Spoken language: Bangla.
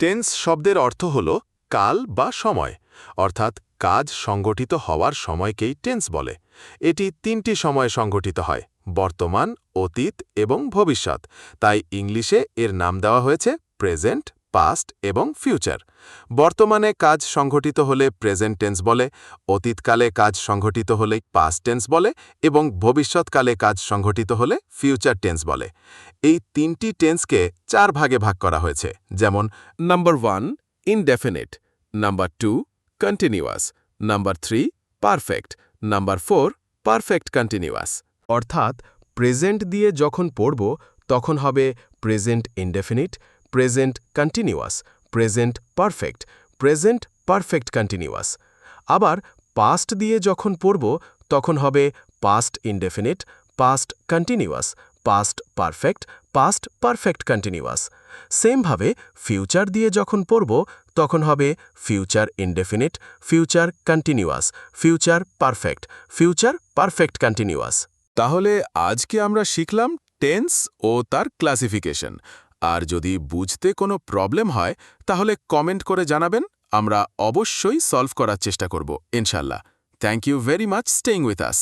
টেন্স শব্দের অর্থ হল কাল বা সময়, অর্থাৎ কাজ সংগঠিত হওয়ার সময়কেই টেন্স বলে। এটি তিনটি সময়ে সংগঠিত হয়: বর্তমান, অতীত এবং ভবিষ্যৎ। তাই ইংলিশে এর নাম দেওয়া হয়েছে প্রেজেন্ট, পাস্ট এবং ফিউচার। বর্তমানে কাজ সংঘটিত হলে প্রেজেন্ট টেন্স বলে, অতীতকালে কাজ সংঘটিত হলে পাস্ট টেন্স বলে এবং ভবিষ্যৎকালে কাজ সংঘটিত হলে ফিউচার টেন্স বলে। এই তিনটি টেন্সকে 4 ভাগে ভাগ করা হয়েছে, যেমন number 1 indefinite, number 2 continuous, number 3 perfect, number 4 perfect continuous. অর্থাৎ প্রেজেন্ট দিয়ে যখন পড়ব তখন হবে present indefinite, present continuous, present perfect, present perfect continuous. আবার পাস্ট দিয়ে যখন পড়ব তখন হবে past indefinite, past continuous, past perfect, past perfect continuous. সেমভাবে ফিউচার দিয়ে যখন পড়ব তখন হবে future indefinite, future continuous, future perfect, future perfect continuous. তাহলে আজকে আমরা শিখলাম টেন্স ও তার ক্লাসিফিকেশন। আর যদি বুঝতে কোনো প্রবলেম হয় তাহলে কমেন্ট করে জানাবেন, আমরা অবশ্যই সলভ করার চেষ্টা করব ইনশাল্লাহ। Thank you very much staying with us.